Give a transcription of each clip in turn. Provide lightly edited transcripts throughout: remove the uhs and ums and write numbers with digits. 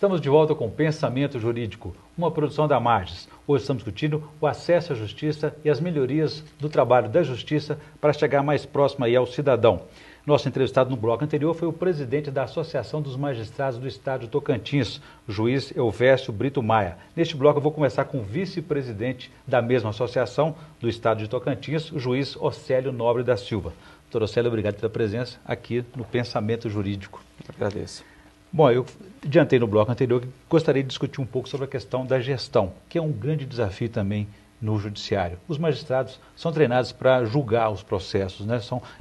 Estamos de volta com Pensamento Jurídico, uma produção da Marges. Hoje estamos discutindo o acesso à justiça e as melhorias do trabalho da justiça para chegar mais próximo aí ao cidadão. Nosso entrevistado no bloco anterior foi o presidente da Associação dos Magistrados do Estado de Tocantins, o juiz Elvésio Brito Maia. Neste bloco eu vou começar com o vice-presidente da mesma associação do Estado de Tocantins, o juiz Océlio Nobre da Silva. Doutor Océlio, obrigado pela presença aqui no Pensamento Jurídico. Agradeço. Bom, eu adiantei no bloco anterior que gostaria de discutir um pouco sobre a questão da gestão, que é um grande desafio também no judiciário. Os magistrados são treinados para julgar os processos, né?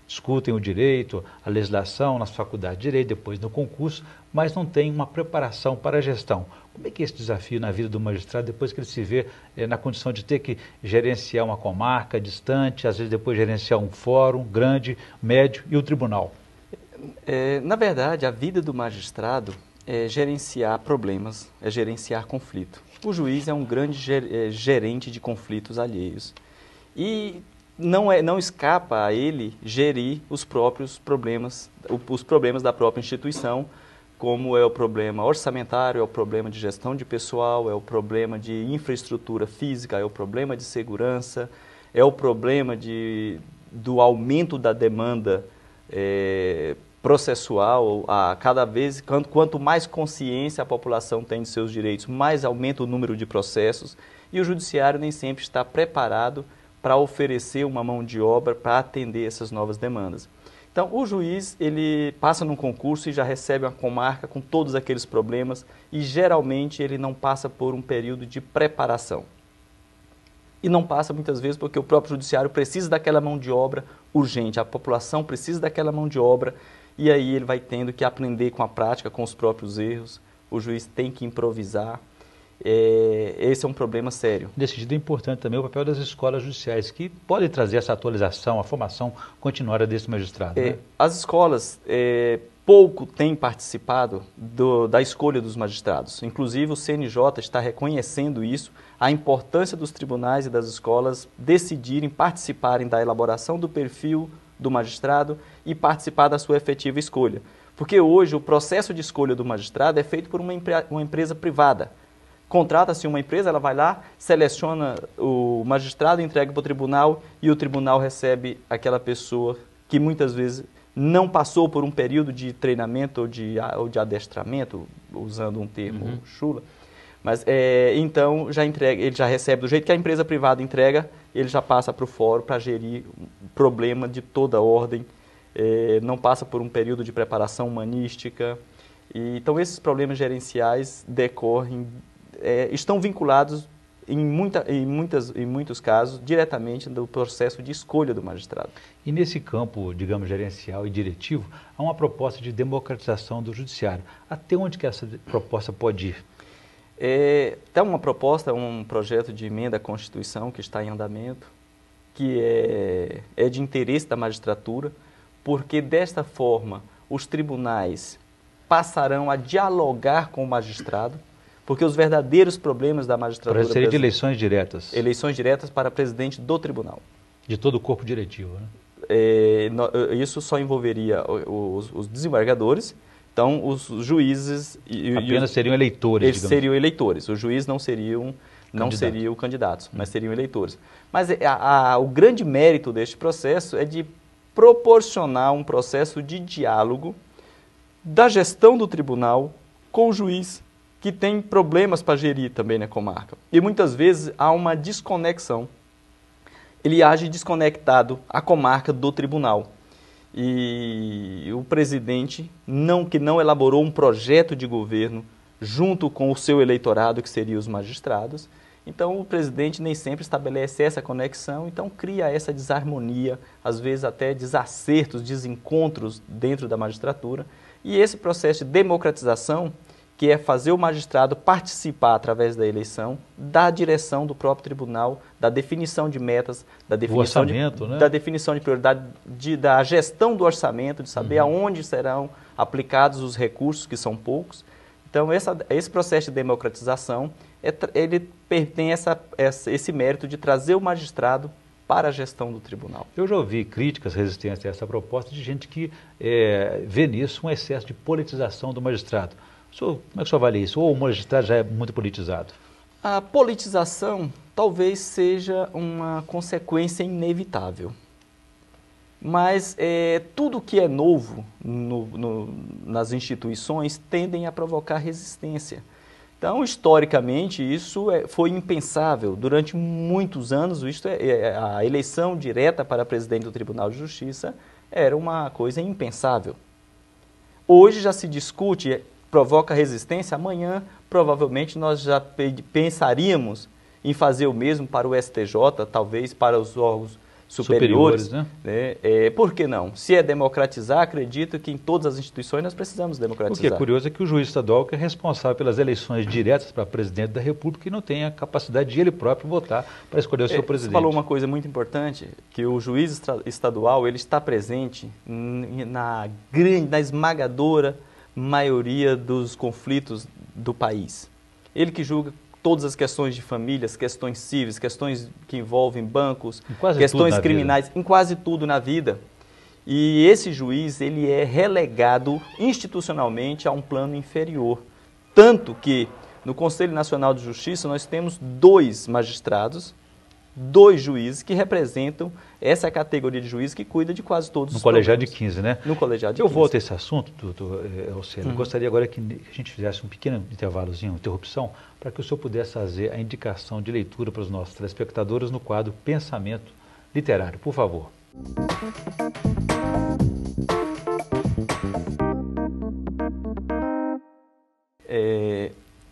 Discutem o direito, a legislação nas faculdades de direito, depois no concurso, mas não tem uma preparação para a gestão. Como é que é esse desafio na vida do magistrado depois que ele se vê na condição de ter que gerenciar uma comarca distante, às vezes depois gerenciar um fórum grande, médio e o tribunal? Na verdade, a vida do magistrado é gerenciar problemas, é gerenciar conflito. O juiz é um grande gerente de conflitos alheios e não escapa a ele gerir os próprios problemas, os problemas da própria instituição, como é o problema orçamentário, é o problema de gestão de pessoal, é o problema de infraestrutura física, é o problema de segurança, é o problema do aumento da demanda processual. Cada vez, quanto mais consciência a população tem de seus direitos, mais aumenta o número de processos, e o judiciário nem sempre está preparado para oferecer uma mão de obra para atender essas novas demandas. Então, o juiz, ele passa num concurso e já recebe uma comarca com todos aqueles problemas, e geralmente ele não passa por um período de preparação. E não passa muitas vezes porque o próprio judiciário precisa daquela mão de obra urgente, a população precisa daquela mão de obra, e aí ele vai tendo que aprender com a prática, com os próprios erros, o juiz tem que improvisar. Esse é um problema sério. Nesse sentido é importante também o papel das escolas judiciais, que podem trazer essa atualização, a formação continuada desse magistrado. Né? As escolas pouco têm participado da escolha dos magistrados. Inclusive o CNJ está reconhecendo isso, a importância dos tribunais e das escolas decidirem, participarem da elaboração do perfil do magistrado e participar da sua efetiva escolha. Porque hoje o processo de escolha do magistrado é feito por uma empresa privada. Contrata-se uma empresa, ela vai lá, seleciona o magistrado, entrega para o tribunal e o tribunal recebe aquela pessoa que muitas vezes não passou por um período de treinamento ou de adestramento, usando um termo chula, mas então ele já recebe do jeito que a empresa privada entrega, ele já passa para o fórum para gerir problema de toda ordem, não passa por um período de preparação humanística. Então esses problemas gerenciais decorrem, estão vinculados em muitos casos diretamente do processo de escolha do magistrado. E nesse campo, digamos, gerencial e diretivo, há uma proposta de democratização do judiciário. Até onde que essa proposta pode ir? Tem uma proposta, um projeto de emenda à Constituição que está em andamento, que é de interesse da magistratura, porque desta forma os tribunais passarão a dialogar com o magistrado, porque os verdadeiros problemas da magistratura... Seria de eleições diretas. Eleições diretas para presidente do tribunal. De todo o corpo diretivo, né? Isso só envolveria os desembargadores, então os juízes... Apenas seriam eleitores, eles seriam eleitores, os juízes não seriam candidatos, mas seriam eleitores. Mas o grande mérito deste processo é de proporcionar um processo de diálogo da gestão do tribunal com o juiz, que tem problemas para gerir também na comarca. E muitas vezes há uma desconexão. Ele age desconectado a comarca do tribunal. E o presidente, que não elaborou um projeto de governo junto com o seu eleitorado, que seriam os magistrados, então o presidente nem sempre estabelece essa conexão, então cria essa desarmonia, às vezes até desacertos, desencontros dentro da magistratura. E esse processo de democratização, que é fazer o magistrado participar através da eleição, da direção do próprio tribunal, da definição de metas, da definição da definição de prioridade, da gestão do orçamento, de saber aonde serão aplicados os recursos, que são poucos. Então, esse processo de democratização, ele tem esse mérito de trazer o magistrado para a gestão do tribunal. Eu já ouvi críticas, resistência a essa proposta de gente que vê nisso um excesso de politização do magistrado. Como é que o senhor avalia isso? Ou o magistrado já é muito politizado? A politização talvez seja uma consequência inevitável. Mas tudo que é novo nas instituições tendem a provocar resistência. Então, historicamente, isso foi impensável. Durante muitos anos, a eleição direta para presidente do Tribunal de Justiça era uma coisa impensável. Hoje já se discute, provoca resistência. Amanhã, provavelmente, nós já pensaríamos em fazer o mesmo para o STJ, talvez para os órgãos superiores, né? Por que não? Se é democratizar, acredito que em todas as instituições nós precisamos democratizar. O que é curioso é que o juiz estadual que é responsável pelas eleições diretas para presidente da República e não tem a capacidade de ele próprio votar para escolher o seu presidente. Você falou uma coisa muito importante, que o juiz estadual ele está presente na esmagadora maioria dos conflitos do país. Ele que julga todas as questões de famílias, questões cíveis, questões que envolvem bancos, questões criminais, em quase tudo na vida. E esse juiz, ele é relegado institucionalmente a um plano inferior. Tanto que no Conselho Nacional de Justiça nós temos 2 magistrados, 2 juízes que representam essa categoria de juiz que cuida de quase todos os problemas. No colegiado de 15, né? No colegiado de 15. Eu volto a esse assunto, doutor Alcélio. Gostaria agora que a gente fizesse um pequeno intervalozinho, interrupção, para que o senhor pudesse fazer a indicação de leitura para os nossos telespectadores no quadro Pensamento Literário. Por favor.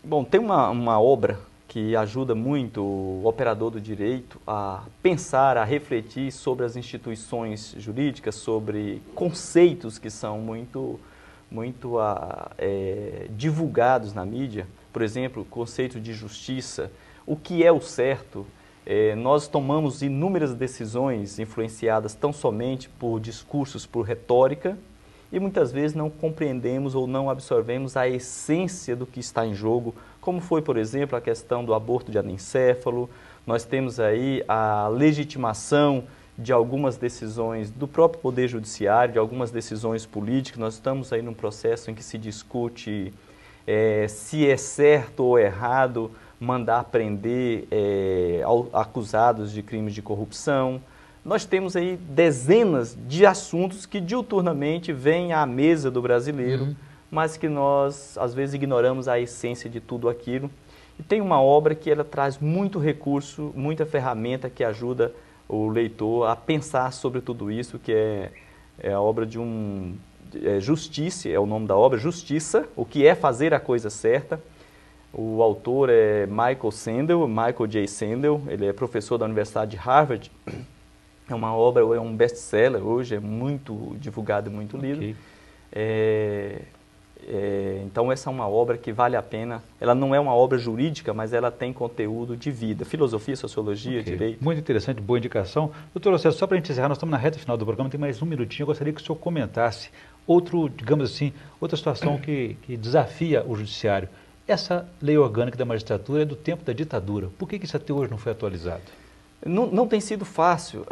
Bom, tem uma obra que ajuda muito o operador do direito a pensar, a refletir sobre as instituições jurídicas, sobre conceitos que são muito divulgados na mídia. Por exemplo, o conceito de justiça, o que é o certo. Nós tomamos inúmeras decisões influenciadas tão somente por discursos, por retórica, e muitas vezes não compreendemos ou não absorvemos a essência do que está em jogo, como foi, por exemplo, a questão do aborto de anencéfalo. Nós temos aí a legitimação de algumas decisões do próprio Poder Judiciário, de algumas decisões políticas. Nós estamos aí num processo em que se discute se é certo ou errado mandar prender acusados de crimes de corrupção. Nós temos aí dezenas de assuntos que diuturnamente vêm à mesa do brasileiro, mas que nós, às vezes, ignoramos a essência de tudo aquilo. E tem uma obra que ela traz muito recurso, muita ferramenta que ajuda o leitor a pensar sobre tudo isso, que é a obra de Justiça, é o nome da obra, Justiça, o que é fazer a coisa certa. O autor é Michael J. Sandel, ele é professor da Universidade de Harvard. É uma obra, é um best-seller hoje, é muito divulgado e muito lido. Então essa é uma obra que vale a pena. Ela não é uma obra jurídica, mas ela tem conteúdo de vida, filosofia, sociologia, direito. Muito interessante, boa indicação. Doutor Alcélio, só para a gente encerrar, nós estamos na reta final do programa, tem mais um minutinho. Eu gostaria que o senhor comentasse outra situação que desafia o judiciário. Essa lei orgânica da magistratura é do tempo da ditadura. Por que isso até hoje não foi atualizado? Não tem sido fácil.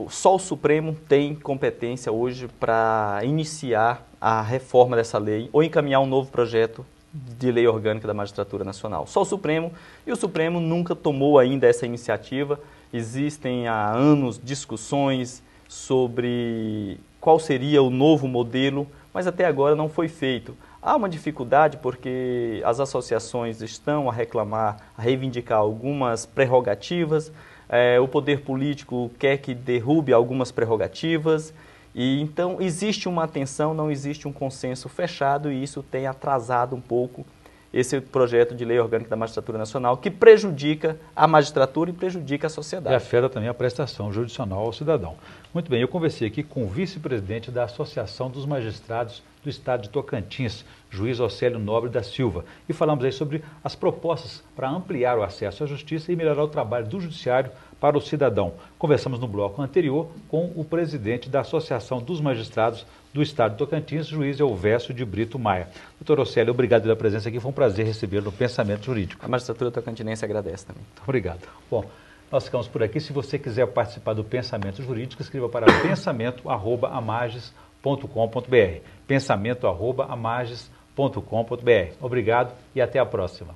Só o Supremo tem competência hoje para iniciar a reforma dessa lei ou encaminhar um novo projeto de lei orgânica da magistratura nacional. Só o Supremo, e o Supremo nunca tomou ainda essa iniciativa. Existem há anos discussões sobre qual seria o novo modelo, mas até agora não foi feito. Há uma dificuldade porque as associações estão a reclamar, a reivindicar algumas prerrogativas, o poder político quer que derrube algumas prerrogativas, e então existe uma tensão, não existe um consenso fechado, e isso tem atrasado um pouco esse projeto de lei orgânica da magistratura nacional, que prejudica a magistratura e prejudica a sociedade. E afeta também a prestação jurisdicional ao cidadão. Muito bem, eu conversei aqui com o vice-presidente da Associação dos Magistrados do Estado de Tocantins, juiz Alcélio Nobre da Silva, e falamos aí sobre as propostas para ampliar o acesso à justiça e melhorar o trabalho do judiciário para o cidadão. Conversamos no bloco anterior com o presidente da Associação dos Magistrados do Estado de Tocantins, juiz Elvésio de Brito Maia. Doutor Alcélio, obrigado pela presença aqui, foi um prazer recebê-lo no Pensamento Jurídico. A magistratura tocantinense agradece também. Obrigado. Bom, nós ficamos por aqui. Se você quiser participar do Pensamento Jurídico, escreva para pensamento@amages.com.br. Pensamento@amages.com.br. Obrigado e até a próxima.